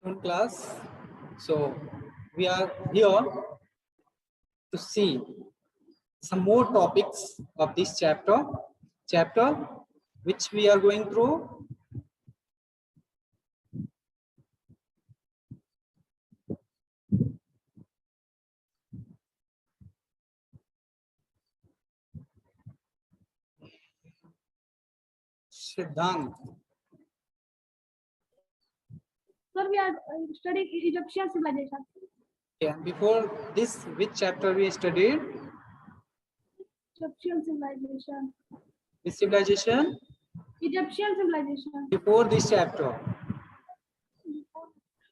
Class. So we are here to see some more topics of this chapter which we are going through. Siddhant. Sir, we are studying Egyptian civilization. Yeah, before this, which chapter we studied? Egyptian civilization. Which civilization? Egyptian civilization. Before this chapter.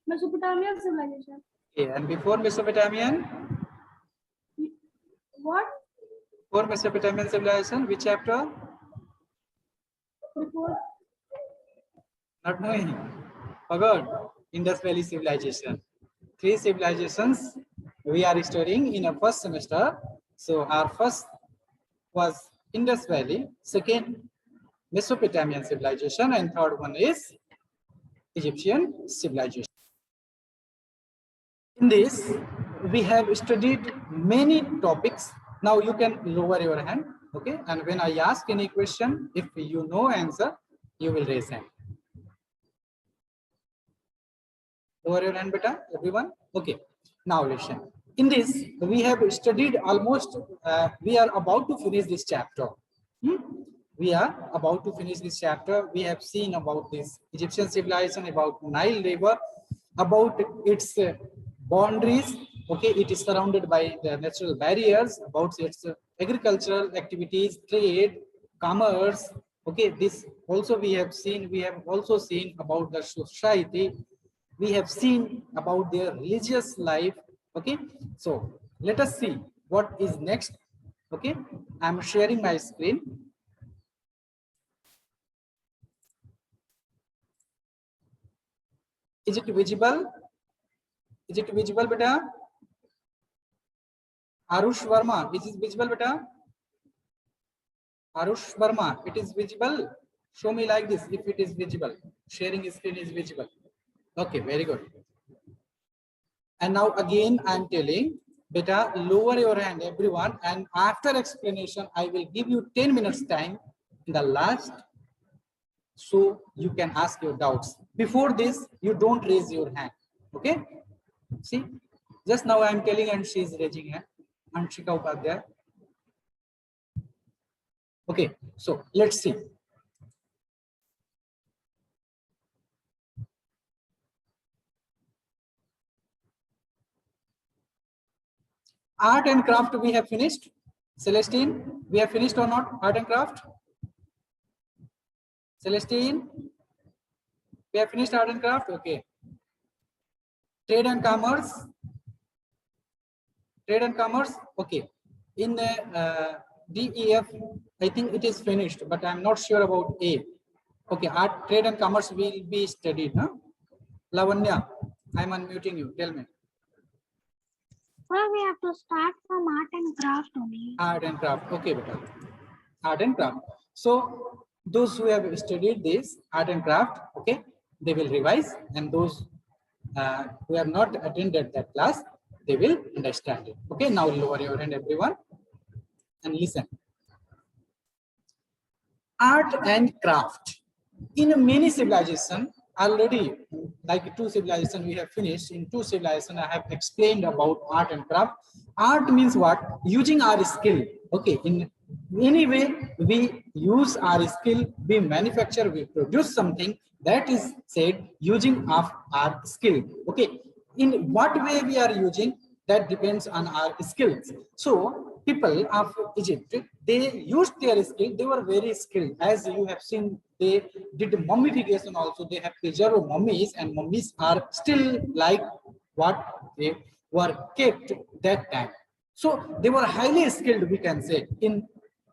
Mesopotamian civilization. Okay, and before Mesopotamian? What? Before Mesopotamian civilization, which chapter? Before? Not knowing. Forgot. Indus Valley civilization. 3 civilizations we are studying in a first semester. So our first was Indus Valley, second Mesopotamian civilization, and third one is Egyptian civilization. In this, we have studied many topics. Now you can lower your hand, okay? And when I ask any question, if you know answer, you will raise hand. Lower your hand, beta, everyone. Okay. Now listen. In this, we have studied almost. We are about to finish this chapter. We are about to finish this chapter. We have seen about this Egyptian civilization, about Nile River, about its boundaries. Okay, it is surrounded by the natural barriers, about its agricultural activities, trade, commerce. Okay, this also we have seen. We have also seen about the society. We have seen about their religious life. Okay, so let us see what is next. Okay, I'm sharing my screen. Is it visible? Is it visible, beta? Arush Verma, is it visible, beta? Arush Verma, it is visible. Show me like this if it is visible. Sharing screen is visible. Okay, very good. And now again, I'm telling, beta, lower your hand, everyone. And after explanation, I will give you 10 minutes time in the last, so you can ask your doubts. Before this, you don't raise your hand. Okay? See, just now I'm telling, and she is raising hand. Anshika Upadhyay. Okay, so let's see. Art and craft we have finished. Celestine, we have finished or not? Art and craft. Celestine, we have finished art and craft. Okay. Trade and commerce. Trade and commerce. Okay. In the DEF, I think it is finished, but I'm not sure about A. Okay. Art, trade and commerce will be studied. Huh? Lavanya, I'm unmuting you. Tell me. Well, we have to start from art and craft only. Art and craft. Okay, beta. Art and craft. So those who have studied this art and craft, okay, they will revise, and those who have not attended that class, they will understand it. Okay, now lower your hand, everyone, and listen. Art and craft. In many civilizations, already like 2 civilizations we have finished. In 2 civilizations, I have explained about art and craft. Art means what? Using our skill. Okay, in any way we use our skill, we manufacture, we produce something, that is said using of our skill. Okay, in what way we are using, that depends on our skills. So people of Egypt, they used their skill. They were very skilled. As you have seen, they did mummification also. They have preserved mummies, and mummies are still like what they were kept that time. So they were highly skilled, we can say, in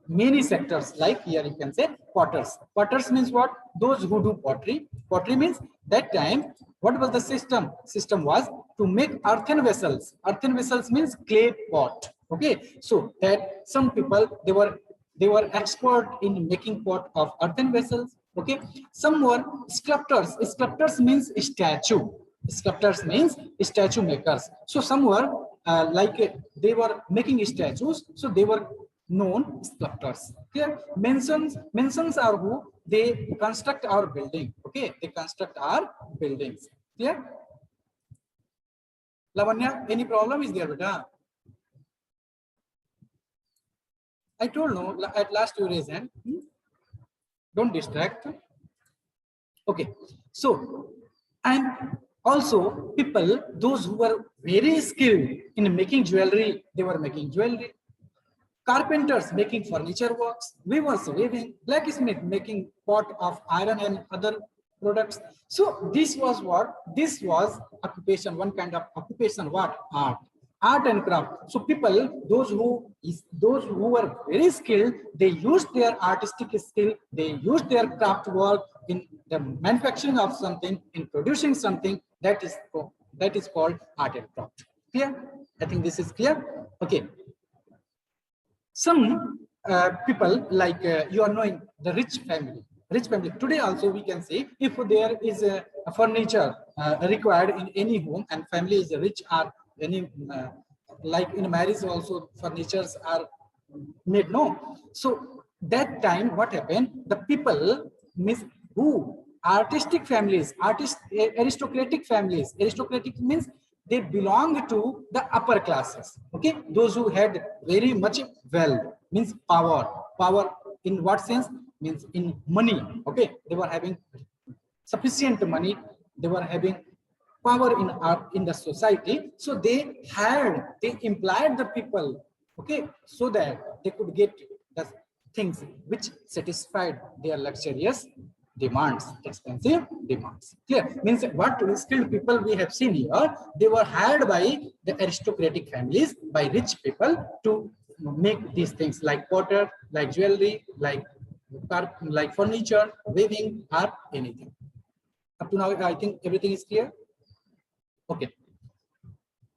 many sectors. Like here you can say potters. Potters means what? Those who do pottery. Pottery means that time what was the system? System was to make earthen vessels. Earthen vessels means clay pot. Okay, so that some people they were expert in making pot of earthen vessels. Okay, some were sculptors. Sculptors means statue. Sculptors means statue makers. So some were they were making statues, so they were known sculptors. Here mentions are who they construct our building. Okay, they construct our buildings. Clear? Lavanya, any problem is there, beta? I told no at last you raise hand. Don't distract. Okay, so and also people, those who were very skilled in making jewelry, they were making jewelry. Carpenters making furniture works, weavers weaving, blacksmith making pot of iron and other products. So this was what? This was occupation, one kind of occupation, what? Art and craft. So people, those who were very skilled, they used their artistic skill, they used their craft work in the manufacturing of something, in producing something. That is called art and craft. Clear? I think this is clear. Okay. Some people, like you are knowing the rich family. Rich family. Today also we can say, if there is a furniture required in any home and family is rich, or any like in marriage also furnitures are made. No. So that time what happened? The people who artistic families, aristocratic families. Aristocratic means they belong to the upper classes. Okay, those who had very much wealth, means power in what sense? Means in money. Okay, they were having sufficient money, they were having power in the society, so they implied the people, okay, so that they could get the things which satisfied their luxurious demands, expensive demands. Clear? Means what skilled people we have seen here, they were hired by the aristocratic families, by rich people, to make these things like potter, like jewelry, like furniture, weaving, or anything. Up to now, I think everything is clear. Okay.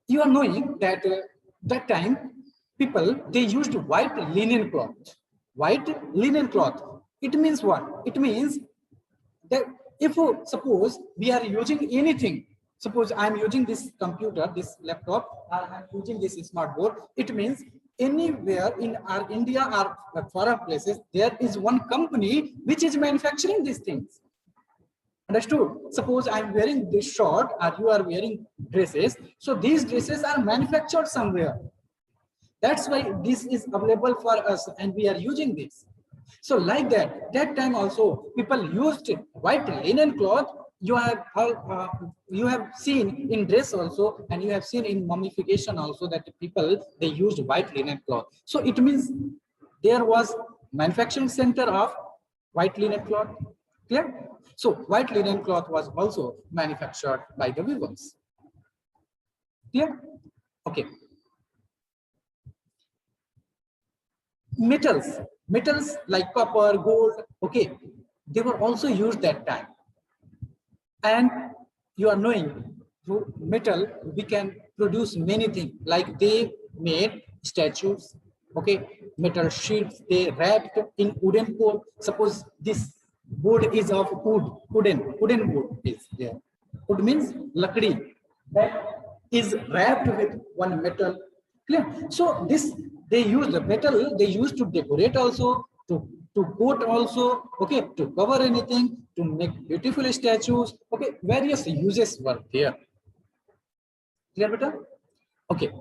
You are knowing that that time people, they used white linen cloth. White linen cloth. It means what? It means that if suppose we are using anything, suppose I am using this computer, this laptop, or I am using this smart board, it means anywhere in our India or foreign places, there is one company which is manufacturing these things. Understood? Suppose I'm wearing this short or you are wearing dresses. So these dresses are manufactured somewhere. That's why this is available for us and we are using this. So like that time also people used white linen cloth. You have seen in dress also, and you have seen in mummification also, that people, they used white linen cloth. So it means there was manufacturing center of white linen cloth. Clear? So white linen cloth was also manufactured by the weavers. Clear? Okay. Metals like copper, gold, okay, they were also used that time. And you are knowing, through metal we can produce many things, like they made statues, okay, metal sheets they wrapped in wooden board. Suppose this board is of wood, wooden board is there. Wood means lakdi, that is wrapped with one metal. Clear? So this, they use the metal, they used to decorate also, to coat also, okay, to cover anything, to make beautiful statues, okay, various uses were there. Clear, beta? Okay.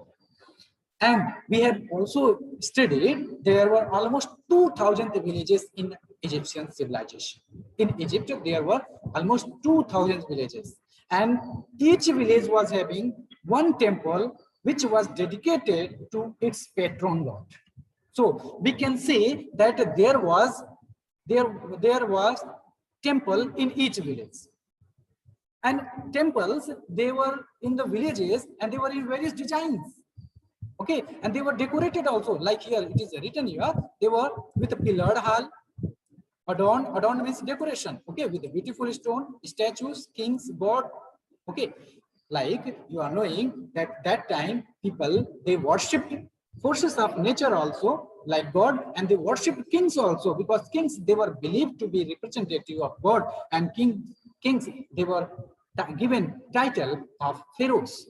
And we have also studied there were almost 2,000 villages in Egyptian civilization. In Egypt, there were almost 2,000 villages, and each village was having one temple which was dedicated to its patron god. So we can say that there was temple in each village. And temples, they were in the villages and they were in various designs. Okay, and they were decorated also, like here it is written here, they were with a pillared hall, adorned means decoration, okay, with a beautiful stone, statues, kings, god, okay. Like you are knowing that that time people, they worshipped forces of nature also like God, and they worshipped kings also, because kings, they were believed to be representative of God, and kings, they were given title of pharaohs.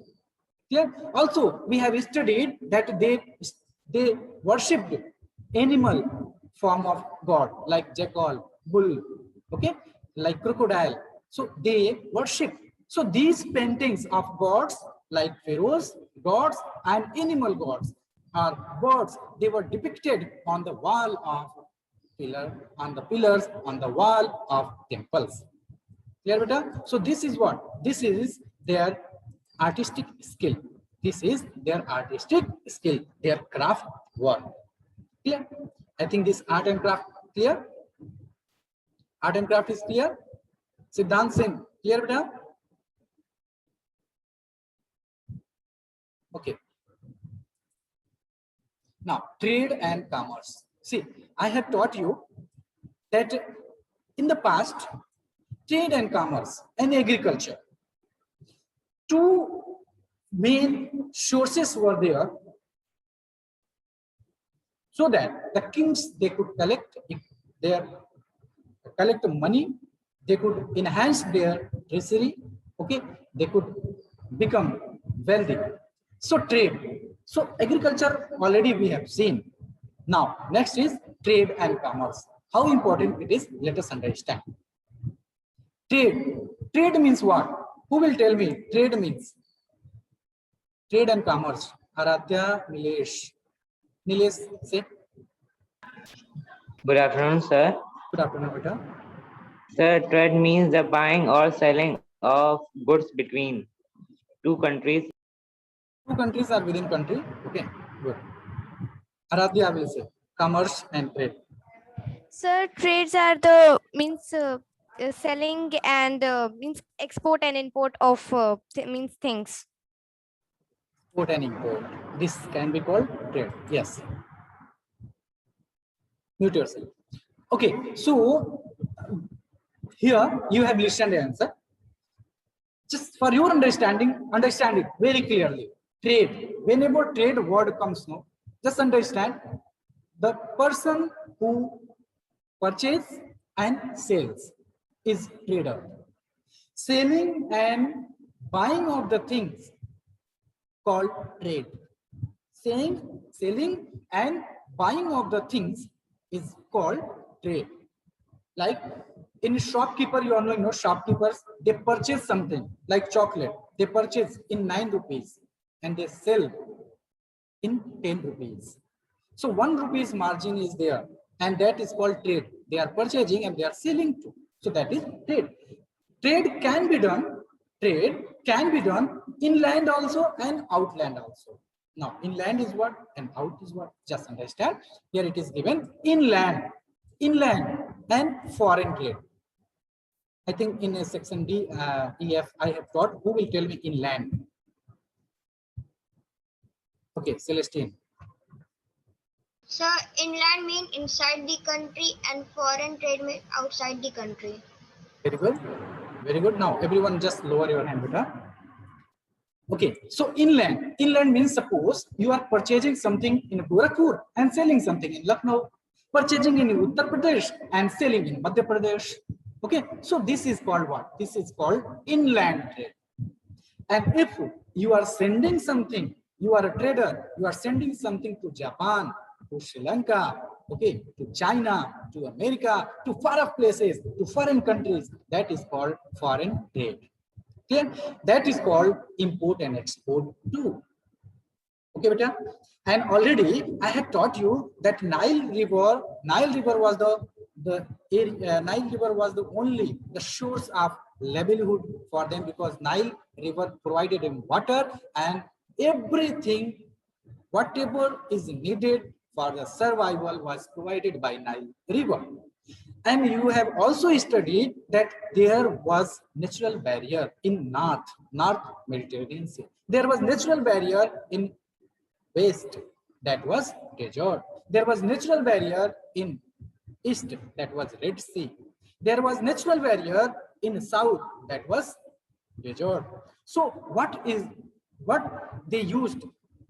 Clear? Also, we have studied that they worshipped animal form of god like jackal, bull, okay, like crocodile. So they worship. So these paintings of gods like pharaohs, gods, and animal gods are birds. They were depicted on the wall of on the pillars on the wall of temples. Clear, beta? So this is what? This is their artistic skill. This is their artistic skill, their craft work. Clear? I think this art and craft clear. Art and craft is clear. Siddhant Singh, clear, beta? Okay. Now, trade and commerce. See, I have taught you that in the past, trade and commerce and agriculture, two main sources were there so that the kings, they could collect money, they could enhance their treasury, okay, they could become wealthy. So trade, so agriculture already we have seen. Now next is trade and commerce. How important it is, let us understand. Trade means what? Who will tell me? Trade means trade and commerce. Aradhya, Nilesh, say. Good afternoon, sir. Good afternoon, beta. Sir, trade means the buying or selling of goods between two countries. Two countries are within country. Okay, good. Aradhya will say commerce and trade. Sir, trades are the means selling and means export and import of means things. Export and import. This can be called trade. Yes. Mute yourself. Okay, so here you have listened the answer. Just for your understanding, understand it very clearly. Trade. Whenever trade word comes, no, just understand the person who purchases and sells is trader. Selling and buying of the things called trade. Selling and buying of the things is called trade. Like in shopkeeper, you all know, shopkeepers, they purchase something like chocolate. They purchase in 9 rupees and they sell in 10 rupees. So 1 rupees margin is there, and that is called trade. They are purchasing and they are selling too. So that is trade. Trade can be done inland also and outland also. Now, inland is what and out is what? Just understand. Here it is given inland and foreign trade. I think in a section D, EF, I have taught. Who will tell me inland? Okay, Celestine. Sir, inland mean inside the country and foreign trade mean outside the country. Very good. Very good. Now, everyone just lower your hand, beta. Okay, so inland means suppose you are purchasing something in Gorakhpur and selling something in Lucknow, purchasing in Uttar Pradesh and selling in Madhya Pradesh. Okay, so this is called what? This is called inland trade. And if you are sending something, you are a trader, you are sending something to Japan, to Sri Lanka, okay, to China, to America, to far off places, to foreign countries, that is called foreign trade. Okay, that is called import and export too. Okay, beta. And already I have taught you that Nile River was Nile River was the only the source of livelihood for them, because Nile River provided them water and everything, whatever is needed for the survival was provided by Nile River. And you have also studied that there was natural barrier in North Mediterranean Sea. There was natural barrier in West, that was desert. There was natural barrier in East, that was Red Sea. There was natural barrier in South, that was desert. So what they used?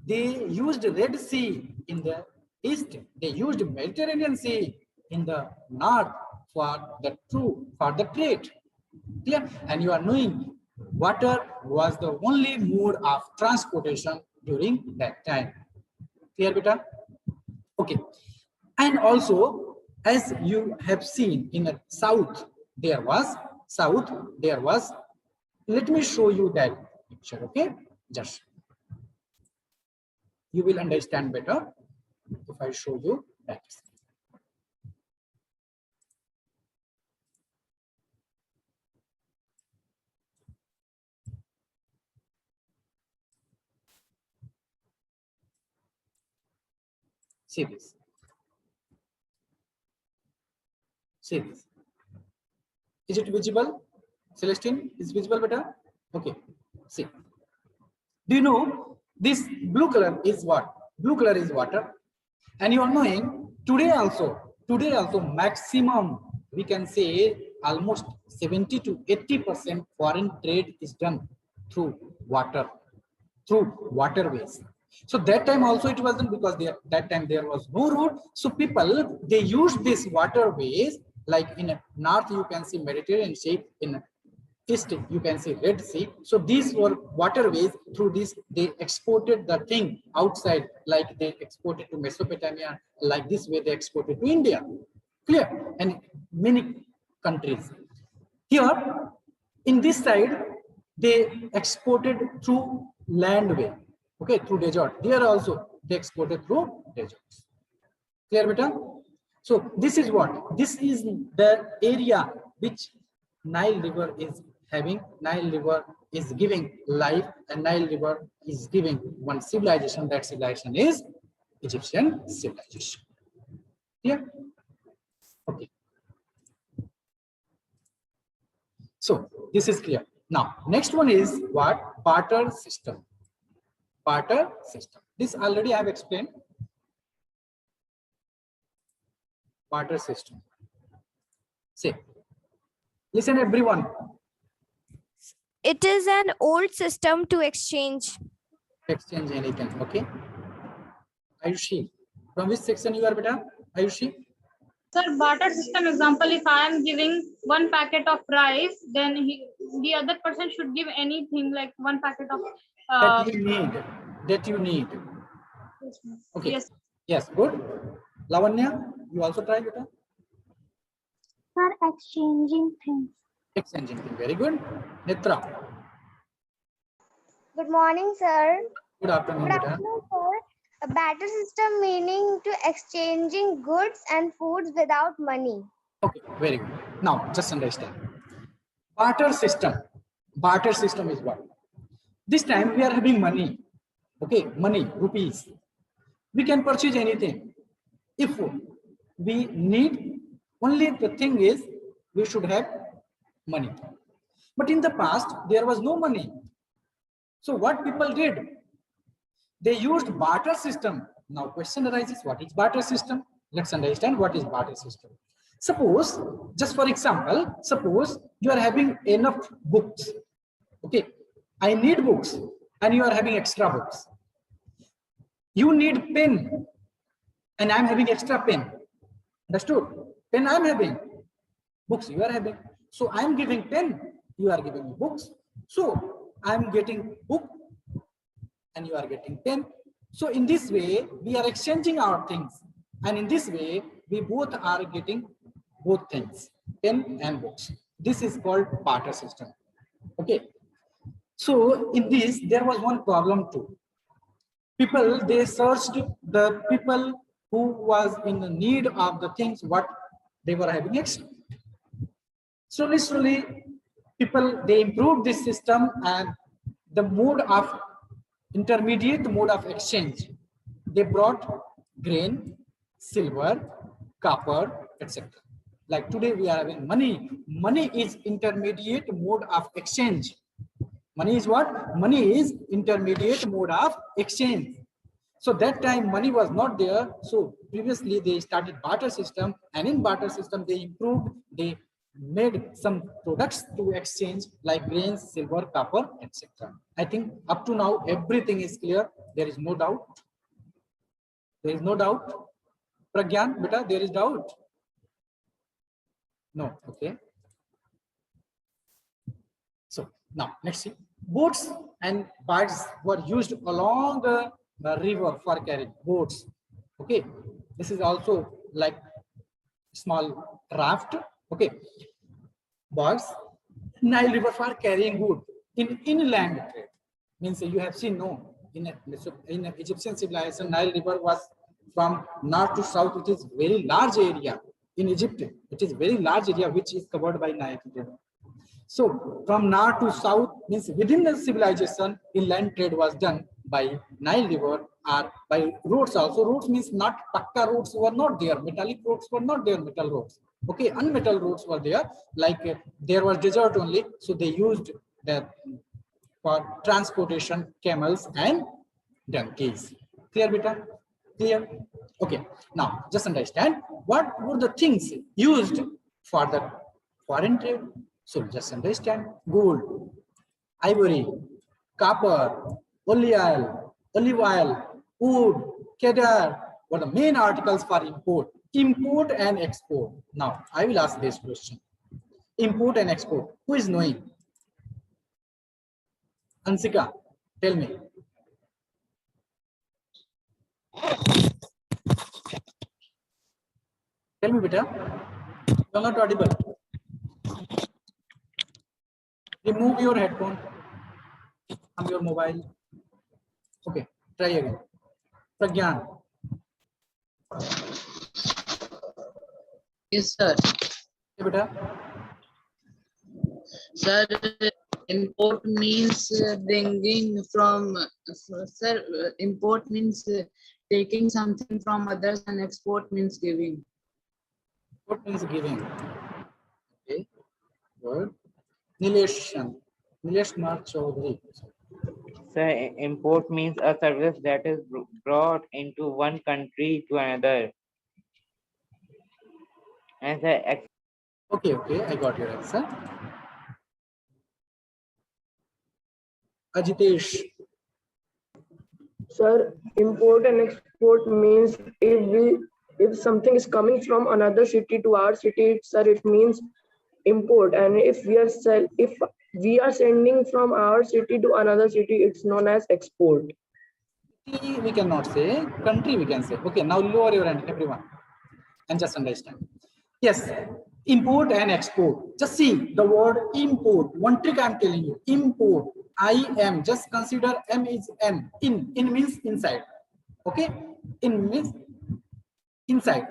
They used Red Sea in the East. They used Mediterranean Sea in the North for the trade. Clear? And you are knowing Water was the only mode of transportation during that time. Clear, beta? Okay. And also, as you have seen in the south, there was, let me show you that picture, okay? Just, you will understand better if I show you that. See this. See this. Is it visible? Celestine, is visible better? Okay. See. Do you know this blue color is what? Blue color is water. And you are knowing today also maximum, we can say almost 70 to 80% foreign trade is done through water, through waterways. So that time also it wasn't, because that time there was no road. So people, they used these waterways, like in north you can see Mediterranean Sea, in east you can see Red Sea. So these were waterways. Through this they exported the thing outside, like they exported to Mesopotamia, like this way they exported to India. Clear? And many countries. Here in this side they exported through land way, okay, through desert. There also they exported through deserts. Clear, beta? So this is what? This is the area which Nile River is having. Nile River is giving life, and Nile River is giving one civilization. That civilization is Egyptian civilization. Yeah. Okay. So this is clear. Now, next one is what? Barter system. Barter system. This already I have explained. Barter system. Say, listen everyone. It is an old system to exchange. Exchange anything, okay? Ayushi, from which section you are, beta? Ayushi? Sir, barter system example, if I am giving one packet of rice, then the other person should give anything like one packet of That you need. Okay. Yes. Yes, good. Lavanya, you also try, beta? Sir, exchanging things. Exchanging thing, very good. Netra, Good morning, sir. good afternoon, Good beta. afternoon, sir. A barter system meaning to exchanging goods and foods without money. Okay, very good. Now, just understand. Barter system. Barter system is what? This time we are having money. Okay, money, rupees. We can purchase anything. If we need, only the thing is we should have money. But in the past, there was no money. So what people did? They used barter system. Now question arises, what is barter system? Let's understand what is barter system. Suppose, just for example, suppose you are having enough books. Okay, I need books and you are having extra books. You need pen and I'm having extra pen. Understood? Pen I'm having, books you are having. So I'm giving pen, you are giving me books. So I'm getting book and you are getting pen. So in this way, we are exchanging our things. And in this way, we both are getting both things, pen and books. This is called barter system. Okay. So in this, there was one problem too. People, they searched the people who was in the need of the things what they were having extra. Slowly, people, they improved this system, and the mode of intermediate mode of exchange, they brought grain, silver, copper, etc. Like today we are having money. Money is intermediate mode of exchange. Money is what? Money is intermediate mode of exchange. So that time money was not there. So previously they started barter system, and in barter system they improved, they made some products to exchange like grains, silver, copper, etc. I think up to now everything is clear. There is no doubt. There is no doubt. Pragyan, beta, there is doubt? No, okay. So Now, let's see. Boats and barges were used along the river for carrying boats. Okay, this is also like small raft. Okay, barges, Nile River for carrying wood in inland trade. Means you have seen no in Egyptian civilization, Nile River was from north to south. It is very large area in Egypt. It is very large area which is covered by Nile River. So from north to south means within the civilization, inland trade was done by Nile River or by roads also. Roads means not pakka roads were not there. Metallic roads were not there. Metal roads. Okay, unmetal roads were there. Like there was desert only, so they used that for transportation camels and donkeys. Clear, beta? Clear? Okay. Now just understand what were the things used for the foreign trade. So just understand gold, ivory, copper, olive oil, wood, cedar were the main articles for import and export. Now I will ask this question. Import and export. Who is knowing? Ansika, tell me. Tell me, beta. You are not audible. Remove your headphone from your mobile. Okay, try again. Pragyan. Yes, sir. Hey, beta. Sir, import means bringing from, sir, import means taking something from others and export means giving. What means giving? Okay, good. Nilesh Kumar Chaudhary. So import means a service that is brought into one country to another. And the Okay, I got your answer. Ajitesh. Sir, import and export means if something is coming from another city to our city, sir, it means import. And if we are sending from our city to another city, it's known as export. City we cannot say, country we can say. Okay, now lower your hand, everyone, and just understand. Yes, import and export. Just see the word import. One trick I'm telling you. Import. I-M. Just consider M is M. In means inside. Okay. In means inside.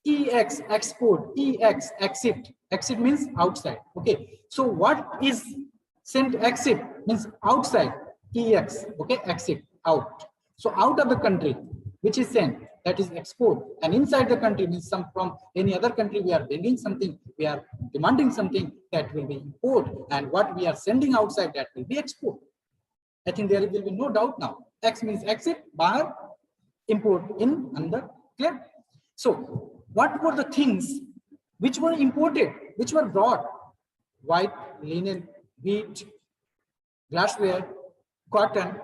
EX export. EX exit. Exit means outside. Okay. So what is sent exit means outside. EX. Okay. Exit out. So out of the country, which is sent, that is export, and inside the country means some from any other country we are bringing something, we are demanding something, that will be import, and what we are sending outside, that will be export. I think there will be no doubt now. X means exit, bahar, import in, under. Clear? So what were the things which were imported, which were brought? White, linen, wheat, glassware, cotton,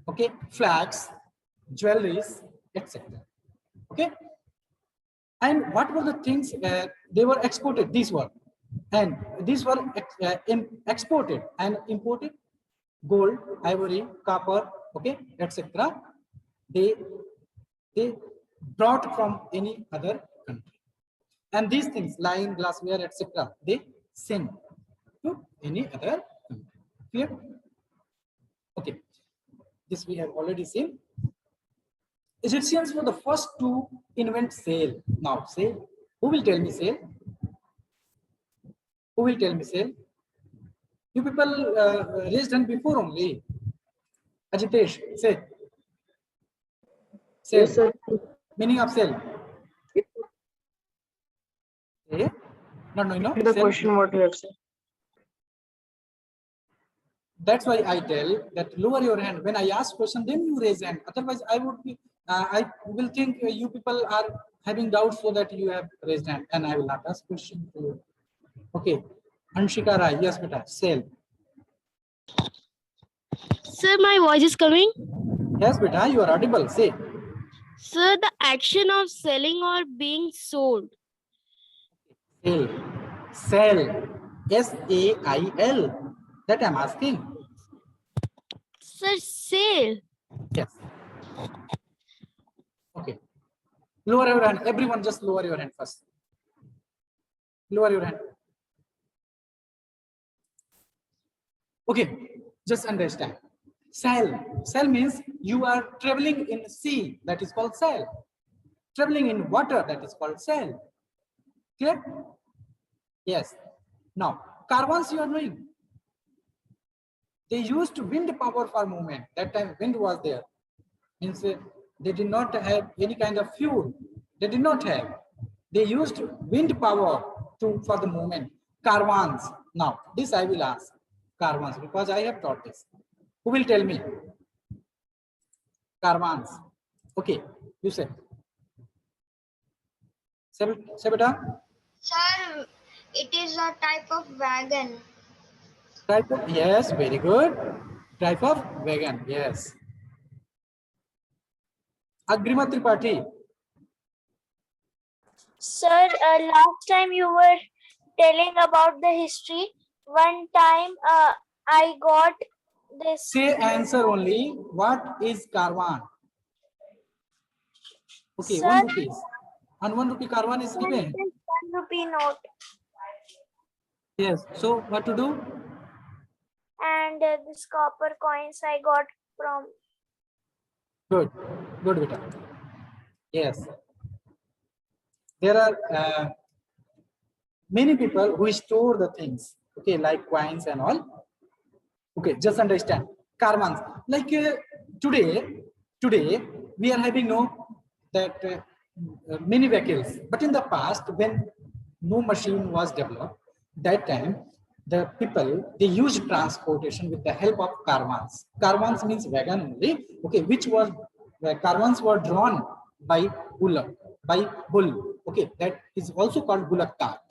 okay, flax, jewelries, etc. Okay, and what were the things they were exported? These were, and these were exported and imported: gold, ivory, copper, okay, etc. They brought from any other country, and these things, lime, glassware, etc. they sent to any other country. Clear? Okay, this we have already seen. Egyptians were the first to invent sail. Now, sail. Who will tell me sail? Who will tell me sail? You people raised hand before only. Ajitesh, say. Sail. Yes, sir. Meaning of sail. Eh? No. The Sail. question what you have said. That's why I tell that lower your hand. When I ask question, then you raise hand. Otherwise, I would be. I will think you people are having doubts, so that you have raised hand, and I will not ask question to you. Okay, Anshika Rai, yes, beta, sail. Sir, my voice is coming. Yes, beta, you are audible. Say. Sir, the action of selling or being sold. Sail. Sail. S-A-I-L. That I'm asking. Sir, sale. Yes. Okay. Lower your hand. Everyone just lower your hand first. Lower your hand. Okay. Just understand. Sail. Sail means you are traveling in sea. That is called sail. Traveling in water. That is called sail. Clear? Yes. Now, caravans you are doing. They used wind power for movement. That time wind was there. Means they did not have any kind of fuel. They did not have. They used wind power for the movement. Caravans. Now, this I will ask. Caravans, because I have taught this. Who will tell me? Caravans. Okay, you say. Say beta. Sir, it is a type of wagon. Type of, yes, very good. Type of wagon, yes. Agrima Tripathi. Sir, last time you were telling about the history. One time I got this. Say answer only. What is caravan? Okay, Sir, 1 rupees. And 1 rupee caravan is given. 1 rupee note. Yes. So what to do? And this copper coins I got from. Good. Good, beta. Yes. There are many people who store the things. Okay, like coins and all. Okay, just understand. Caravans. Like today we are having many vehicles. But in the past, when no machine was developed, that time the people, they used transportation with the help of caravans. Caravans means wagon only. Okay, caravans were drawn by bull. Okay, that is also called bullock cart.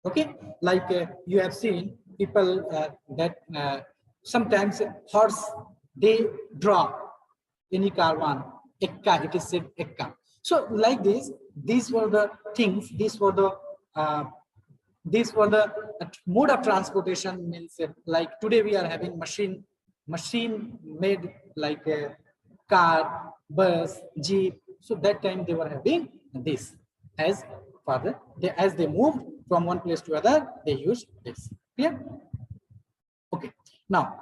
Okay, like you have seen people that sometimes horse, they draw any caravan. Ekka, it is said ekka. So like this, these were the things. These were the mode of transportation. Means like today we are having machine made like a car, bus, jeep. So that time they were having this as they moved from one place to other, they used this. Clear? Okay. Now,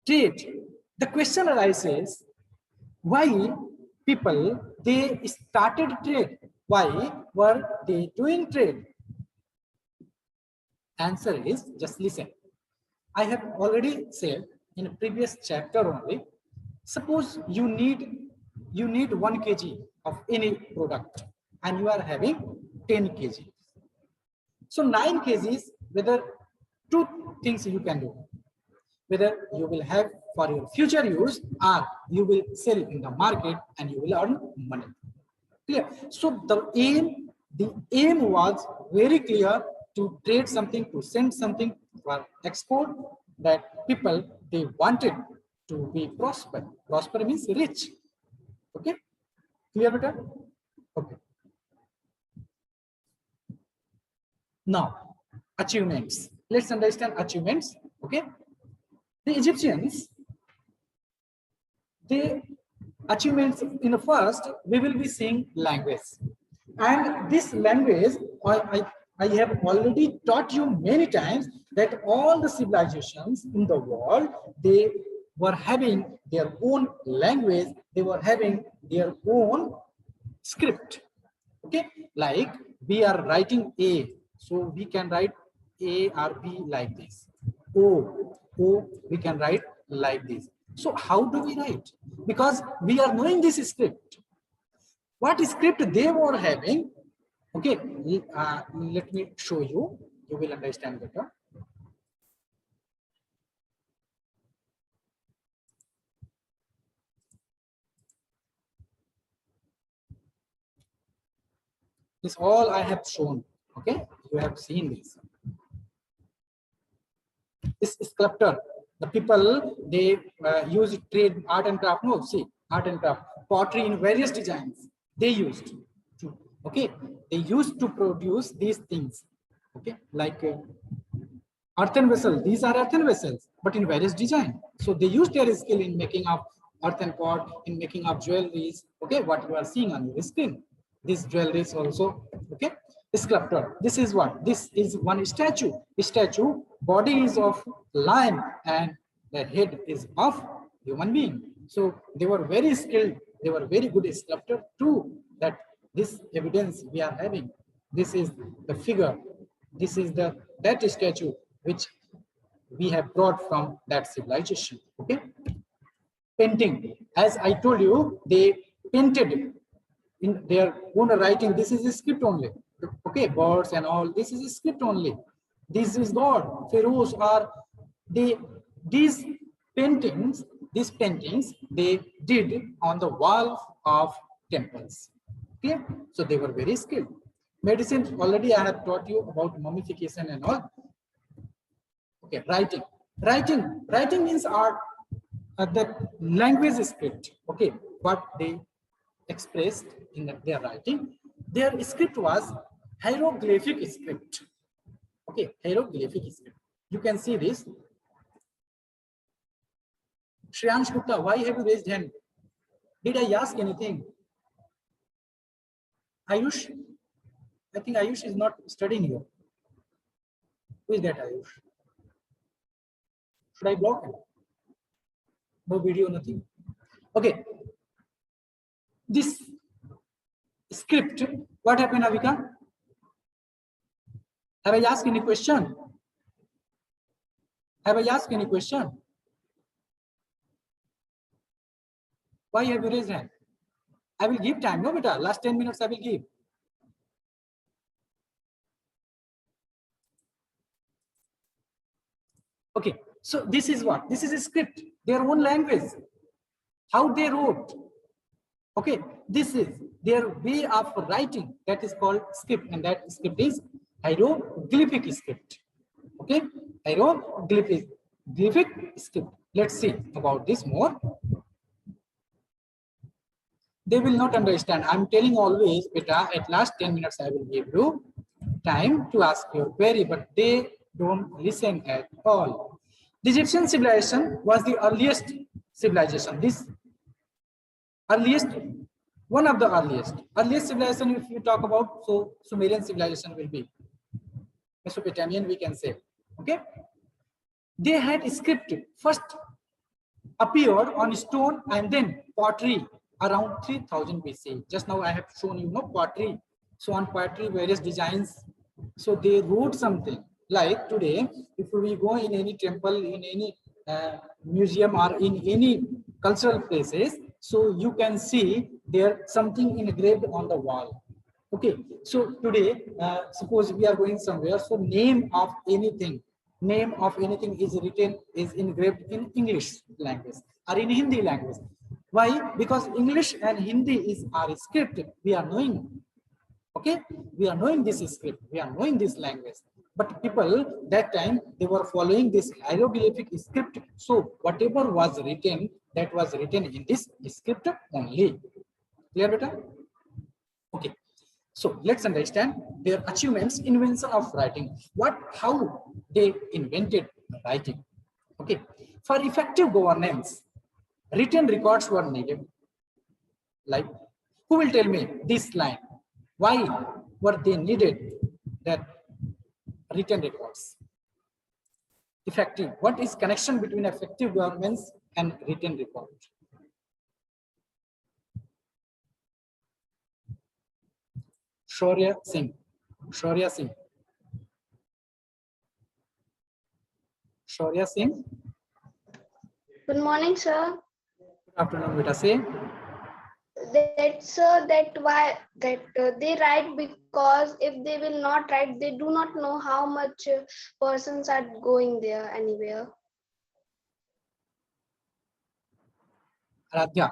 trade. The question arises, why people, they started trade? Why were they doing trade? Answer is, just listen. I have already said in a previous chapter only, suppose you need 1 kg of any product and you are having 10 kg. So 9 kgs, whether 2 things you can do. Whether you will have for your future use or you will sell in the market and you will earn money. Clear? So the aim was very clear, to trade something, to send something for export, that people, they wanted to be prosper. Prosper means rich. Okay, clear better? Okay. Now, achievements. Let's understand achievements. Okay. The Egyptians, the achievements in the first, we will be seeing language. And this language, I have already taught you many times that all the civilizations in the world, they were having their own language, they were having their own script. Okay, like we are writing A, so we can write A or B like this. O, we can write like this. So how do we write? Because we are knowing this script. What script they were having? Okay, let me show you. You will understand better. This all I have shown. Okay, you have seen this. This sculptor, the people, they use trade, art and craft. No, see, art and craft, pottery in various designs they used to. Okay, they used to produce these things. Okay, like earthen vessel. These are earthen vessels, but in various design. So they used their skill in making up earthen pot, in making up jewelries. Okay, what you are seeing on your screen. These jewelries also. Okay, sculptor. This is what? This is one statue. The statue body is of lion and the head is of human being. So they were very skilled. They were very good sculptor too. That this evidence we are having. This is the figure. This is that statue which we have brought from that civilization. Okay, painting. As I told you, they painted in their own writing. This is a script only. Okay, birds and all. This is a script only. This is God. Pharaohs are these paintings. These paintings they did on the walls of temples. Okay, so they were very skilled. Medicine, already I have taught you about mummification and all. Okay, writing. Writing means art, the language script. Okay, what they expressed in their writing. Their script was hieroglyphic script. Okay, hieroglyphic script. You can see this. Shreyansh Gupta, why have you raised hand? Did I ask anything? Ayush? I think Ayush is not studying here. Who is that Ayush? Should I block him? No video, nothing. Okay. This script, what happened, Avika? Have I asked any question? Have I asked any question? Why have you raised hand? I will give time. No, beta. Last 10 minutes I will give. Okay. So this is what? This is a script. Their own language. How they wrote. Okay. This is their way of writing. That is called script. And that script is hieroglyphic script. Okay. Hieroglyphic script. Let's see about this more. They will not understand. I'm telling always, beta, at last 10 minutes I will give you time to ask your query, but they don't listen at all. The Egyptian civilization was the earliest civilization. This earliest, one of the earliest civilization, if you talk about, so Sumerian civilization will be Mesopotamian, we can say. Okay, they had script first appeared on stone and then pottery around 3000 BC. Just now I have shown you pottery. So on pottery, various designs. So they wrote something like today, if we go in any temple, in any museum or in any cultural places, so you can see there something engraved on the wall. Okay, so today, suppose we are going somewhere, so name of anything is written, is engraved in English language or in Hindi language. Why? Because English and Hindi is our script. We are knowing. Okay, we are knowing this script. We are knowing this language. But people that time they were following this hieroglyphic script. So whatever was written, that was written in this script only. Clear, beta? Okay. So let's understand their achievements, invention of writing. How they invented writing. Okay. For effective governance, written records were needed. Like, who will tell me this line? Why were they needed that written records? Effective. What is connection between effective governance and written record? Shaurya Singh. Shaurya Singh. Shaurya Singh. Good morning, sir. Good afternoon, beta. Say. They write because if they will not write, they do not know how much persons are going there anywhere. Aradhya.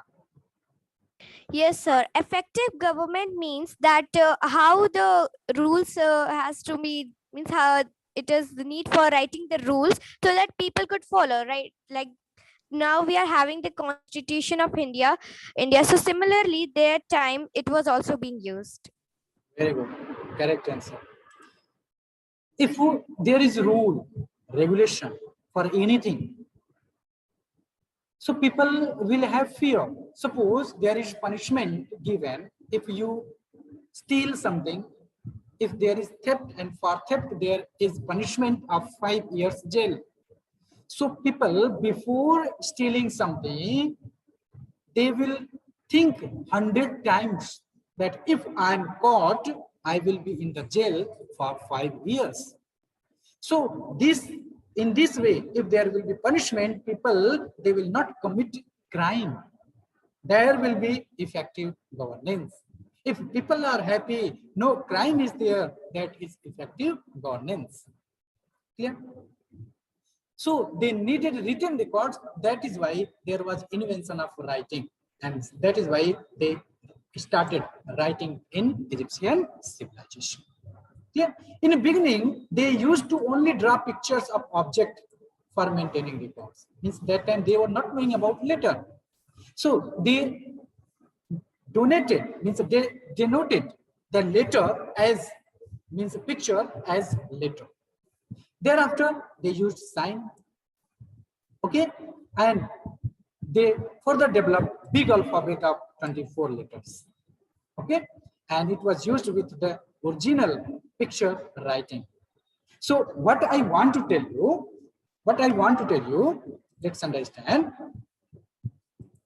Yes, sir. Effective government means that how the rules has to be, means how it is the need for writing the rules so that people could follow, right? Like now we are having the Constitution of India. So similarly, their time it was also being used. Very good. Correct answer. If there is rule, regulation for anything, so people will have fear. Suppose there is punishment given if you steal something. If there is theft, and for theft there is punishment of 5 years jail. So people, before stealing something, they will think 100 times that if I am caught, I will be in the jail for 5 years. So in this way, if there will be punishment, people, they will not commit crime. There will be effective governance. If people are happy, no crime is there, that is effective governance. Clear? So they needed written records. That is why there was invention of writing, and that is why they started writing in Egyptian civilization. Yeah. In the beginning, they used to only draw pictures of object for maintaining records. Means that time they were not knowing about letter. So they donated, means they denoted the letter as, means a picture as letter. Thereafter, they used sign. Okay, and they further developed big alphabet of 24 letters. Okay, and it was used with the original picture writing. So what I want to tell you, let's understand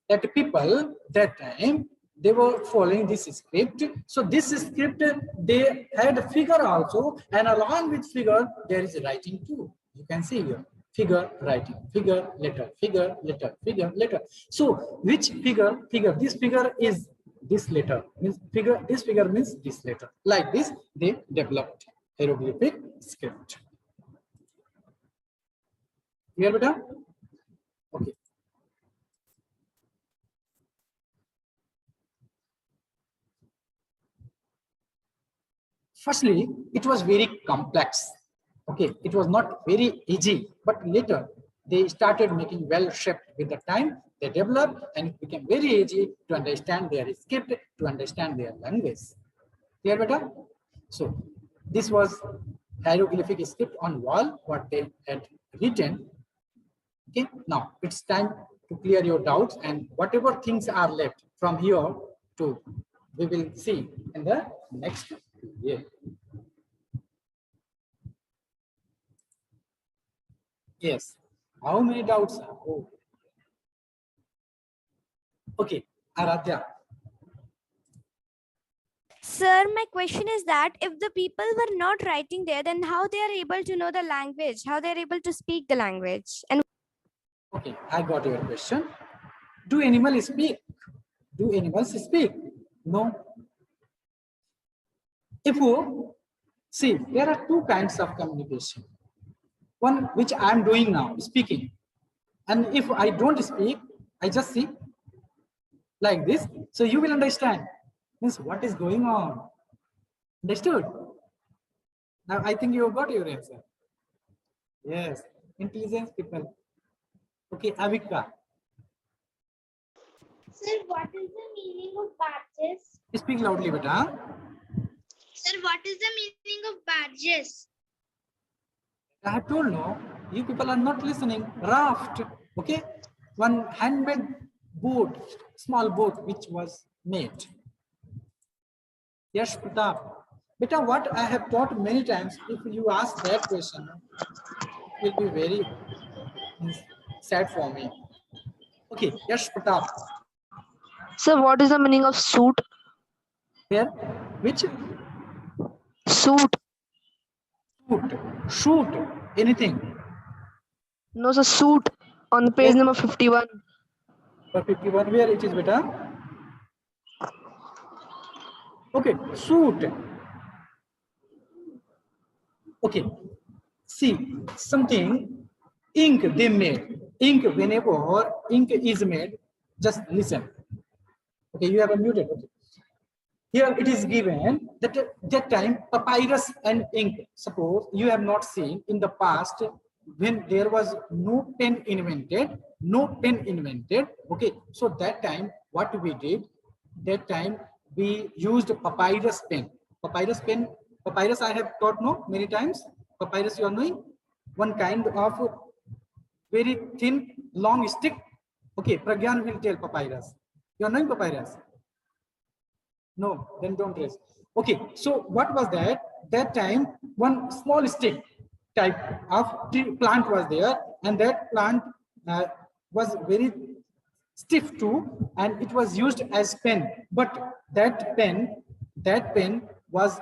that people that time they were following this script. So this script, they had a figure also, and along with figure there is writing too. You can see here figure, writing, figure, letter, figure, letter, figure, letter. So which figure? This figure is this letter, means figure, this figure means this letter. Like this, they developed hieroglyphic script. Clear, beta? Okay. Firstly, it was very complex. Okay, it was not very easy, but later they started making well-shaped with the time. They developed, and it became very easy to understand their script, to understand their language. Clear, beta? So this was hieroglyphic script on wall, what they had written. Okay, now it's time to clear your doubts, and whatever things are left from here to, we will see in the next year. Yes. How many doubts are? Oh. Okay, Aradhya. Sir, my question is that if the people were not writing there, then how they are able to know the language? How they are able to speak the language? And Okay, I got your question. Do animals speak? Do animals speak? No. If you see, there are two kinds of communication. One which I am doing now, speaking. And if I don't speak, I just see like this. So you will understand. Means what is going on. Understood? Now I think you have got your answer. Yes, intelligence people. Okay, Avika. Sir, what is the meaning of badges? Speak loudly, beta. Sir, what is the meaning of badges? I have told no, you people are not listening. Raft, okay? One handmade boat, small boat which was made. Yes, Pratap. Beta, what I have taught many times, if you ask that question, it will be very sad for me. Okay, yes, Pratap. Sir, what is the meaning of suit? Here, which? Suit. Shoot, anything. No, sir, suit on the page Yes. number 51. 51, where it is, beta? Okay, suit. Okay, see, something, ink they made. Ink, whenever ink is made, just listen. Okay, you have unmuted. Okay. Here it is given that at that time papyrus and ink. Suppose you have not seen in the past when there was no pen invented. Okay, so that time what we did, that time we used papyrus pen. Papyrus pen. Papyrus I have taught no many times. Papyrus you are knowing, one kind of very thin long stick. Okay, Pragyan will tell papyrus. You are knowing papyrus? No, then don't raise. Okay, so what was that? That time one small stick type of tree plant was there, and that plant was very stiff too, and it was used as pen. But that pen was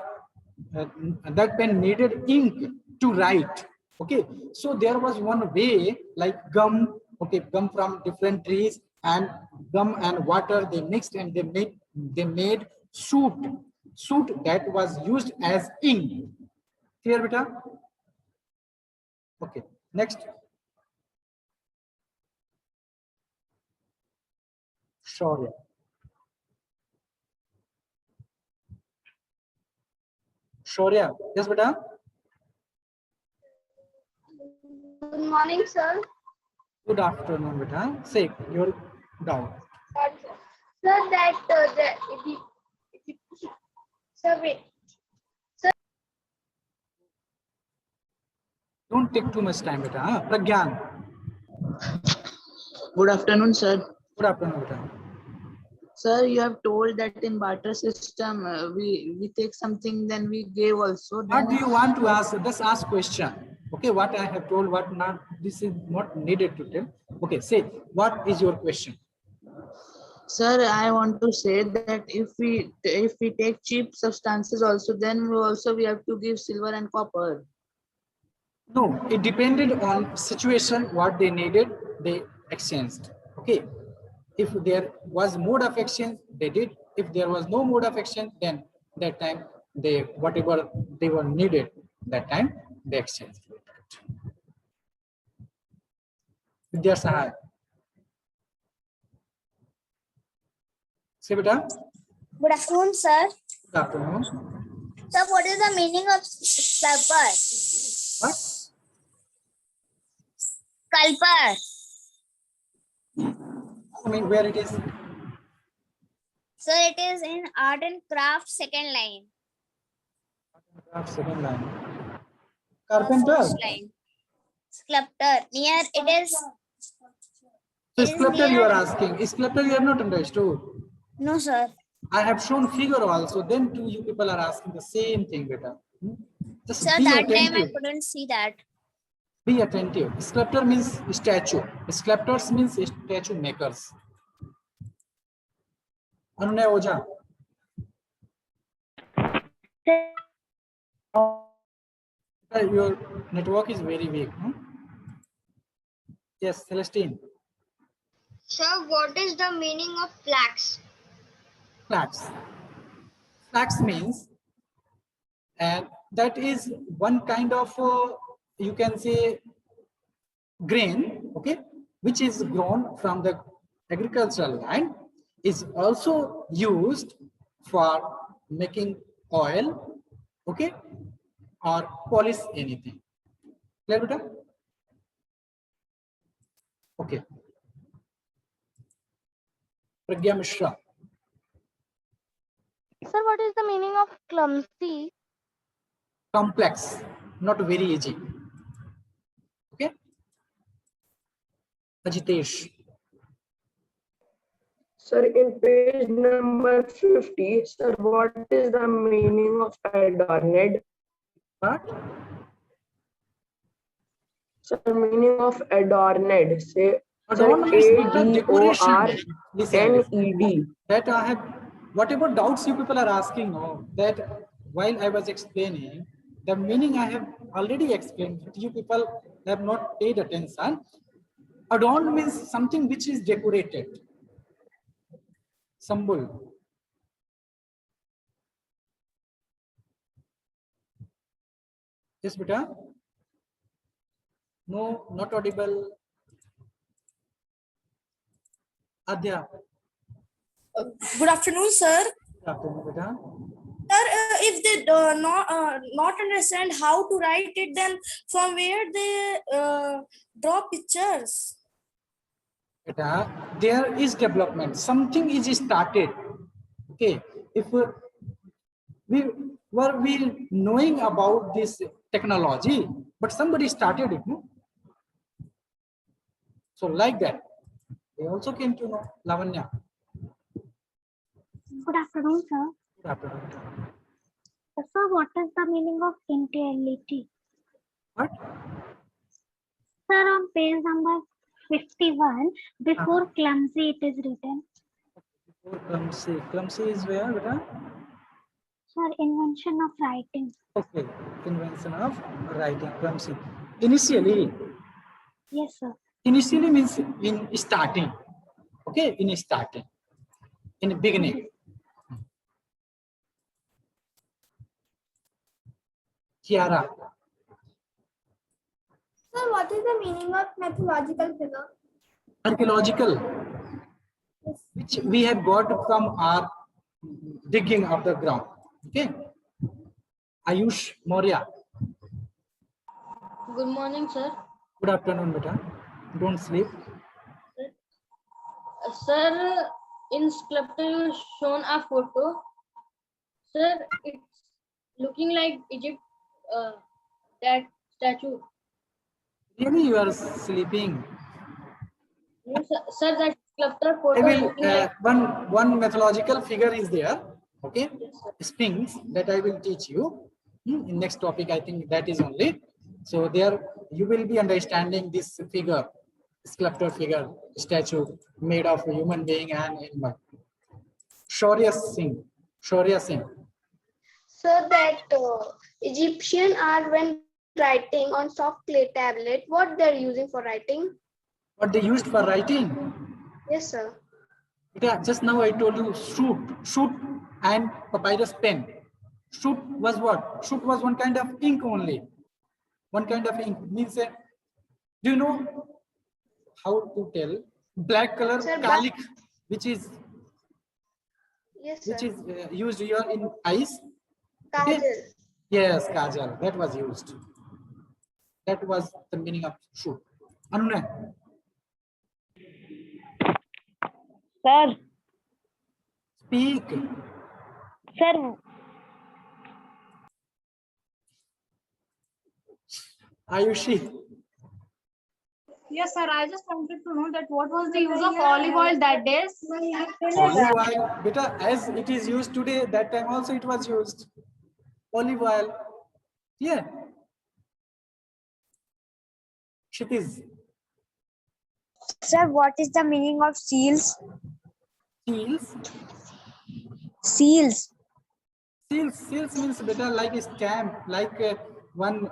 that pen needed ink to write. Okay, so there was one way like gum. Okay, gum from different trees, and gum and water they mixed, and they made soot that was used as ink. Clear, beta? Okay, next. Shaurya. Shaurya, yes, beta? Good morning, sir. Good afternoon, beta. Say your doubt. Sir, sir, wait. Don't take too much time, beta. Huh? Pragyan. Good afternoon, sir. Good afternoon, beta. Sir, you have told that in barter system we take something, then we give also. What do Then you want to ask? Just ask question. Okay, what I have told, what not, this is not needed to tell. Okay, say, what is your question? sir, I want to say that if we take cheap substances also, then we have to give silver and copper. No, it depended on situation, what they needed, they exchanged. Okay, if there was mode of exchange, they did. If there was no mode of exchange, then that time they whatever they were needed, that time they exchanged. Vidya Sahai. Say, beta. Good afternoon, sir. Good afternoon. Sir, what is the meaning of scalper? What? Scalper. I mean, where it is? Sir, it is in art and craft second line. Second line. Carpenter. First line. Sculptor. Near it is. So It is sculptor you near- are asking. Sculptor you have not understood. No, sir. I have shown figure also. Then two you people are asking the same thing, beta. Just Sir, be that time I attentive. couldn't see that. Be attentive. Sculptor means statue. Sculptors means statue makers. Anunay Oja. Your network is very weak. Yes, Celestine. Sir, what is the meaning of flax? Flax. Flax means, and that is one kind of you can say grain, okay, which is grown from the agricultural land, is also used for making oil, okay, or polish anything. Clear, beta? Okay. Pragya Mishra. Sir, what is the meaning of clumsy? Complex, not very easy. Okay. Ajitesh. Sir, in page number 50, sir, what is the meaning of adorned? What? Sir, meaning of adorned. Say, Adornment is the decoration. ADORNED. That I have, whatever doubts you people are asking, no, that while I was explaining, the meaning I have already explained, but you people have not paid attention. Adorned means something which is decorated. Sambul. Yes, beta? No, not audible. Adya. Good afternoon, sir. Good afternoon, beta. Sir, if they not understand how to write it, then from where they draw pictures? Beta, there is development. Something is started. Okay, if we were we knowing about this technology, but somebody started it, no? So like that, they also came to know. Lavanya. Good afternoon, sir. Good afternoon. Sir, what is the meaning of intelligence? What? Sir, on page number 51, before clumsy it is written. Before clumsy. Clumsy is where, beta? Sir, invention of writing. Okay, invention of writing, clumsy. Initially, Yes, sir. initially means in starting. Okay, in starting, in beginning. Kiara. Sir, what is the meaning of mythological figure? Archaeological, which we have got from our digging of the ground. Okay. Ayush Maurya. Good morning, sir. Good afternoon, beta. Don't sleep. Sir, in sculpture you shown a photo. Sir, it's looking like Egypt, that statue. Really, you are sleeping. No, sir, that sculpture photo I will, looking like one mythological figure is there. Okay. Sphinx, that I will teach you. In next topic, I think that is only. So there you will be understanding this figure, sculptor figure, statue made of a human being and animal. Shaurya Singh. Shaurya Singh. So that Egyptian are when writing on soft clay tablet, what they're using for writing? What they used for writing? Yes, sir. Yeah, just now I told you shoot and papyrus pen. Shoot was what? Shoot was one kind of ink only. One kind of ink means do you know how to tell black color Sir, calic, which is Yes, sir. used here in eyes? Kajal. Okay. Yes, kajal. That was used. That was the meaning of shoot. Anunay. Sir, Speak. sir, Ayushi. Yes, sir. I just wanted to know that what was the use of olive oil that day? Olive oil, beta, as it is used today, that time also it was used. Olive oil. Yeah. Kshitiz. Sir, what is the meaning of seals? Seals. Seals. Seals means beta like a stamp, like one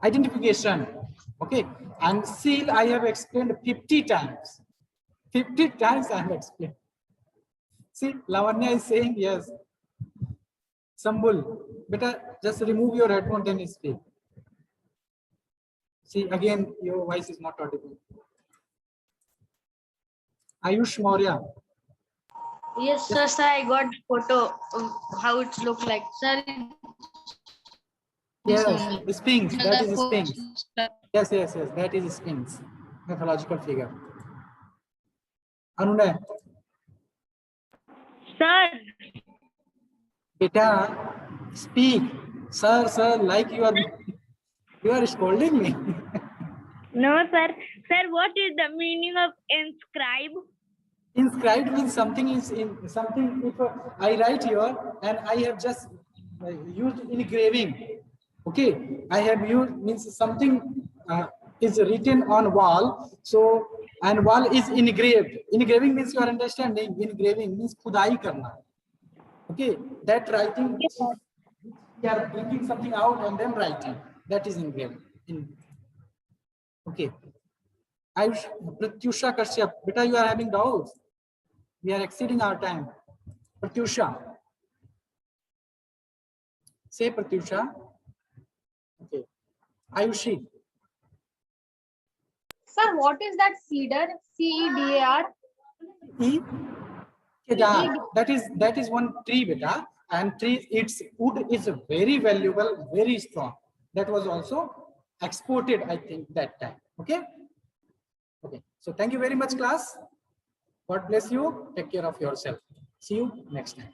identification. Okay. And seal I have explained 50 times. 50 times I have explained. See, Lavanya is saying yes. Sambul, beta, just remove your headphone and speak. See, again, your voice is not audible. Ayush Maurya. yes, sir. Sir, I got photo of how it look like. Sir, Yes, Sphinx. That is Sphinx. Sir, Yes, that is Sphinx. Mythological figure. Anunay. sir, Beta, speak. Sir, like you are scolding me. no, sir. Sir, what is the meaning of inscribe? Inscribed means something is in something. If I write here and I have just used engraving. Okay, I have used means something is written on wall. So and wall is engraved. Engraving means you are understanding. Engraving means khudai karna. Okay, that writing. You are bringing something out and then writing. That is engraving. Okay. Ayush, Pratyusha Kashyap, beta, you are having doubts. We are exceeding our time. Pratyusha. Say Pratyusha. Okay. Ayushi. Sir, what is that cedar? CEDAR? E. Kedar. That is one tree, beta. And tree, its wood is very valuable, very strong. That was also exported, I think, that time. Okay. Okay. So thank you very much, class. God bless you. Take care of yourself. See you next time.